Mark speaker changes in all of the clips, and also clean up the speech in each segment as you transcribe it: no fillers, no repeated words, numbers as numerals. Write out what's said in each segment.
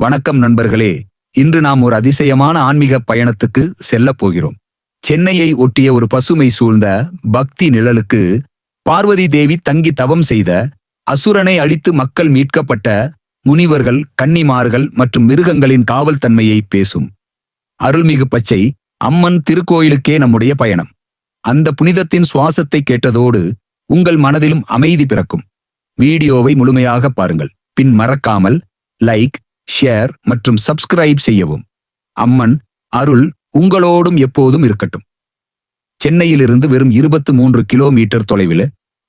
Speaker 1: வணக்கம் நண்பர்களே. இன்று நாம் ஒரு அதிசயமான ஆன்மீக பயணத்துக்கு செல்லப் போகிறோம். சென்னையை ஒட்டிய ஒரு பசுமை சூழ்ந்த பக்தி நிழலுக்கு பார்வதி தேவி தங்கி தவம் செய்த, அசுரனை அழித்து மக்கள் மீட்கப்பட்ட, முனிவர்கள், கன்னிமார்கள் மற்றும் மிருகங்களின் காவல் தன்மையை பேசும் அருள்மிகு பச்சை அம்மன் திருக்கோயிலுக்கே நம்முடைய பயணம். அந்த புனிதத்தின் சுவாசத்தை கேட்டதோடு உங்கள் மனதிலும் அமைதி பிறக்கும். வீடியோவை முழுமையாக பாருங்கள். பின் மறக்காமல் லைக், ஷேர் மற்றும் சப்ஸ்கிரைப் செய்யவும். அம்மன் அருள் உங்களோடும் எப்போதும் இருக்கட்டும். சென்னையிலிருந்து வெறும் 23 கிலோமீட்டர் தொலைவில்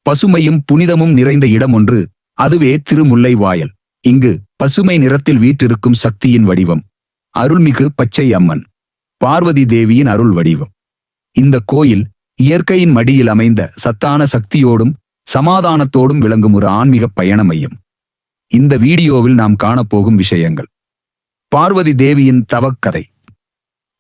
Speaker 1: பசுமையும் புனிதமும் நிறைந்த இடம் ஒன்று, அதுவே திருமுல்லைவாயல். இங்கு பசுமை நிறத்தில் வீற்றிருக்கும் சக்தியின் வடிவம் அருள்மிகு பச்சை அம்மன், பார்வதி தேவியின் அருள் வடிவம். இந்த கோயில் இயற்கையின் மடியில் அமைந்த சத்தான சக்தியோடும் சமாதானத்தோடும் விளங்கும் ஒரு ஆன்மீக பயண மையம். இந்த வீடியோவில் நாம் காணப்போகும் விஷயங்கள்: பார்வதி தேவியின் தவக்கதை,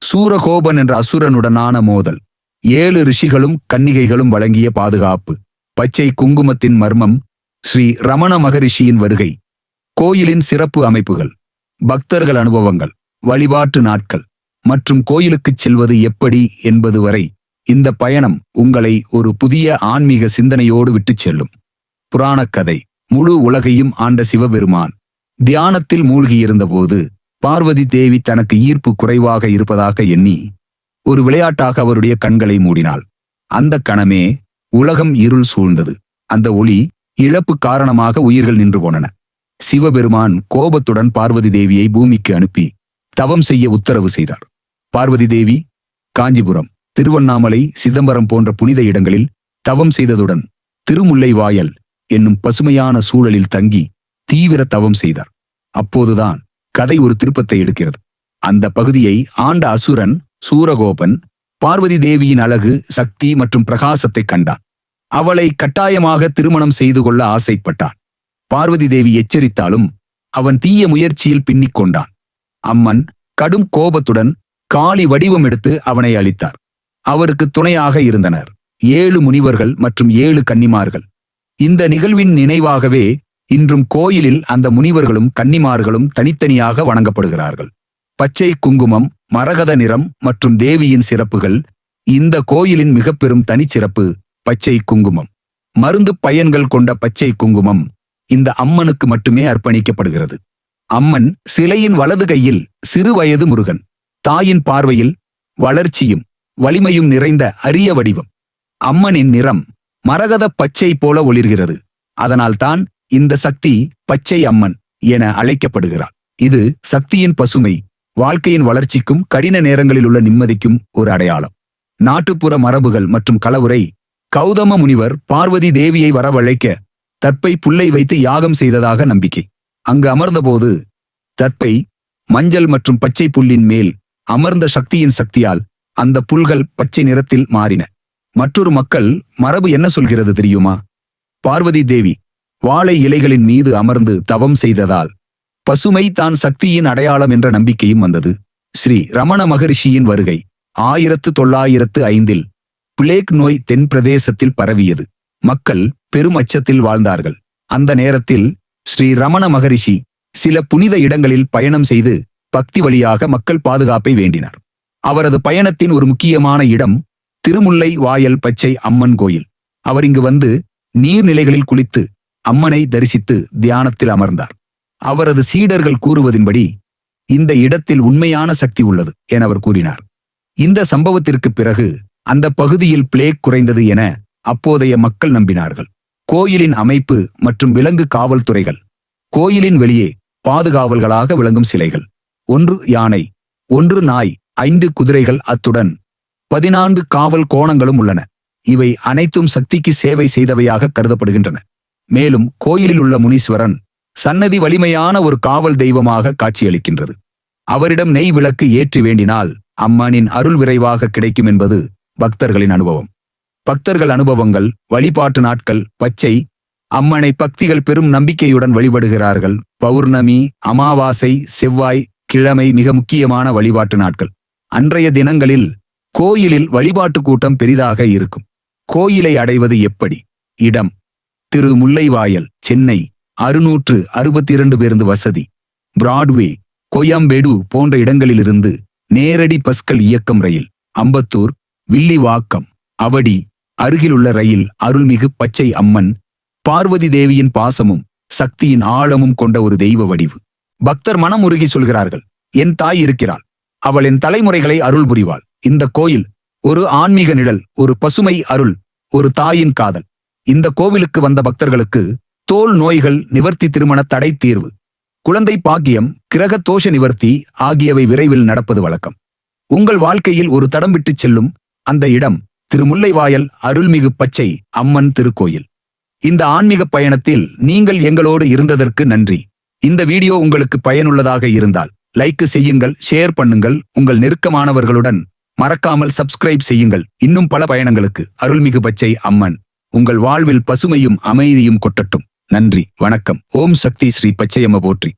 Speaker 1: சூரகோபன் என்ற அசுரனுடனான மோதல், 7 ரிஷிகளும் கன்னிகைகளும் வழங்கிய பாதுகாப்பு, பச்சை குங்குமத்தின் மர்மம், ஸ்ரீ ரமண மகரிஷியின் வருகை, கோயிலின் சிறப்பு அமைப்புகள், பக்தர்கள் அனுபவங்கள், வழிபாட்டு நாட்கள் மற்றும் கோயிலுக்குச் செல்வது எப்படி என்பது வரை இந்த பயணம் உங்களை ஒரு புதிய ஆன்மீக சிந்தனையோடு விட்டுச் செல்லும். புராணக்கதை: முழு உலகையும் ஆண்ட சிவபெருமான் தியானத்தில் மூழ்கியிருந்தபோது பார்வதி தேவி தனக்கு ஈர்ப்பு குறைவாக இருப்பதாக எண்ணி ஒரு விளையாட்டாக அவருடைய கண்களை மூடினாள். அந்த கணமே உலகம் இருள் சூழ்ந்தது. அந்த ஒளி இழப்பு காரணமாக உயிர்கள் நின்று போனன. சிவபெருமான் கோபத்துடன் பார்வதி தேவியை பூமிக்கு அனுப்பி தவம் செய்ய உத்தரவு செய்தார். பார்வதி தேவி காஞ்சிபுரம், திருவண்ணாமலை, சிதம்பரம் போன்ற புனித இடங்களில் தவம் செய்ததுடன் திருமுல்லைவாயல் என்னும் பசுமையான சூழலில் தங்கி தீவிர தவம் செய்தார். அப்போதுதான் கதை ஒரு திருப்பத்தை எடுக்கிறது. அந்த பகுதியை ஆண்ட அசுரன் சூரகோபன் பார்வதி தேவியின் அழகு, சக்தி மற்றும் பிரகாசத்தை கண்டான். அவளை கட்டாயமாக திருமணம் செய்து கொள்ள ஆசைப்பட்டான். பார்வதி தேவி எச்சரித்தாலும் அவன் தீய முயற்சியில் பின்னிக் கொண்டான். அம்மன் கடும் கோபத்துடன் காளி வடிவம் எடுத்து அவனை அழித்தார். அவருக்கு துணையாக இருந்தனர் 7 முனிவர்கள் மற்றும் 7 கன்னிமார்கள். இந்த நிகழ்வின் நினைவாகவே இன்றும் கோயிலில் அந்த முனிவர்களும் கன்னிமார்களும் தனித்தனியாக வணங்கப்படுகிறார்கள். பச்சை குங்குமம், மரகத நிறம் மற்றும் தேவியின் சிறப்புகள்: இந்த கோயிலின் மிக பெரும் தனிச்சிறப்பு பச்சை குங்குமம். மருந்து பயன்கள் கொண்ட பச்சை குங்குமம் இந்த அம்மனுக்கு மட்டுமே அர்ப்பணிக்கப்படுகிறது. அம்மன் சிலையின் வலது கையில் சிறு வயது முருகன், தாயின் பார்வையில் வளர்ச்சியும் வலிமையும் நிறைந்த அரிய வடிவம். அம்மனின் நிறம் மரகத பச்சை போல ஒளிர்கிறது. அதனால்தான் இந்த சக்தி பச்சை அம்மன் என அழைக்கப்படுகிறார். இது சக்தியின் பசுமை, வாழ்க்கையின் வளர்ச்சிக்கும் கடின நேரங்களில் உள்ள நிம்மதிக்கும் ஒரு அடையாளம். நாட்டுப்புற மரபுகள் மற்றும் கலவுரை: கௌதம முனிவர் பார்வதி தேவியை வரவழைக்க தர்ப்பை புல்லை வைத்து யாகம் செய்ததாக நம்பிக்கை. அங்கு அமர்ந்தபோது தர்ப்பை மஞ்சள் மற்றும் பச்சை புல்லின் மேல் அமர்ந்த சக்தியின் சக்தியால் அந்த புல்கள் பச்சை நிறத்தில் மாறின. மற்றொரு மக்கள் மரபு என்ன சொல்கிறது தெரியுமா? பார்வதி தேவி வாழை இலைகளின் மீது அமர்ந்து தவம் செய்ததால் பசுமை தான் சக்தியின் அடையாளம் என்ற நம்பிக்கையும் வந்தது. ஸ்ரீ ரமண மகரிஷியின் வருகை 1905 பிளேக் நோய் தென் பிரதேசத்தில் பரவியது. மக்கள் பெரும் அச்சத்தில் வாழ்ந்தார்கள். அந்த நேரத்தில் ஸ்ரீ ரமண மகரிஷி சில புனித இடங்களில் பயணம் செய்து பக்தி வழியாக மக்கள் பாதுகாப்பை வேண்டினார். அவரது பயணத்தின் ஒரு முக்கியமான இடம் திருமுல்லை வாயல் பச்சை அம்மன் கோயில். அவர் இங்கு வந்து நீர்நிலைகளில் குளித்து அம்மனை தரிசித்து தியானத்தில் அமர்ந்தார். அவரது சீடர்கள் கூறுவதின்படி இந்த இடத்தில் உண்மையான சக்தி உள்ளது என அவர் கூறினார். இந்த சம்பவத்திற்கு பிறகு அந்த பகுதியில் பிளேக் குறைந்தது என அப்போதைய மக்கள் நம்பினார்கள். கோயிலின் அமைப்பு மற்றும் விலங்கு காவல்துறைகள்: கோயிலின் வெளியே பாதுகாவல்களாக விளங்கும் சிலைகள்: 1 யானை, 1 நாய், 5 குதிரைகள், அத்துடன் 14 காவல் கோணங்களும் உள்ளன. இவை அனைத்தும் சக்திக்கு சேவை செய்தவையாக கருதப்படுகின்றன. மேலும் கோயிலில் உள்ள முனீஸ்வரன் சன்னதி வலிமையான ஒரு காவல் தெய்வமாக காட்சியளிக்கின்றது. அவரிடம் நெய் விளக்கு ஏற்றி வேண்டினால் அம்மனின் அருள் விரைவாக கிடைக்கும் என்பது பக்தர்களின் அனுபவம். பக்தர்கள் அனுபவங்கள்: வழிபாட்டு நாட்கள்: பச்சை அம்மனை பக்திகள் பெரும் நம்பிக்கையுடன் வழிபடுகிறார்கள். பௌர்ணமி, அமாவாசை, செவ்வாய், கிழமை மிக முக்கியமான வழிபாட்டு நாட்கள். அன்றைய தினங்களில் கோயிலில் வழிபாட்டு கூட்டம் பெரிதாக இருக்கும். கோயிலை அடைவது எப்படி? இடம்: திருமுல்லைவாயல், சென்னை 662 பேருந்து வசதி. பிராட்வே, கோயம்பேடு போன்ற இடங்களிலிருந்து நேரடி பஸ்கல் இயக்கம் ரயில் அம்பத்தூர், வில்லிவாக்கம், அவடி அருகிலுள்ள ரயில் அருள்மிகு பச்சை அம்மன் பார்வதி தேவியின் பாசமும் சக்தியின் ஆழமும் கொண்ட ஒரு தெய்வ வடிவு. பக்தர் மனம் உருகி சொல்கிறார்கள், என் தாய் இருக்கிறாள், அவள் என் தலைமுறைகளை அருள் புரிவாள். இந்த கோயில் ஒரு ஆன்மீக நிழல், ஒரு பசுமை அருள், ஒரு தாயின் காதல். இந்த கோவிலுக்கு வந்த பக்தர்களுக்கு தோல் நோய்கள் நிவர்த்தி, திருமண தடை தீர்வு, குழந்தை பாக்கியம், கிரக தோஷ நிவர்த்தி ஆகியவை விரைவில் நடப்பது வழக்கம். உங்கள் வாழ்க்கையில் ஒரு தடம் விட்டு செல்லும் அந்த இடம் திருமுல்லைவாயல் அருள்மிகு பச்சை அம்மன் திருக்கோயில். இந்த ஆன்மீக பயணத்தில் நீங்கள் எங்களோடு இருந்ததற்கு நன்றி. இந்த வீடியோ உங்களுக்கு பயனுள்ளதாக இருந்தால் லைக் செய்யுங்கள், ஷேர் பண்ணுங்கள், உங்கள் நெருக்கமானவர்களுடன் மறக்காமல் சப்ஸ்கிரைப் செய்யுங்கள். இன்னும் பல பயணங்களுக்கு அருள்மிகு பச்சை அம்மன் உங்கள் வாழ்வில் பசுமையும் அமைதியும் கொட்டட்டும். நன்றி, வணக்கம். ஓம் சக்தி ஸ்ரீ பச்சையம்ம போற்றி.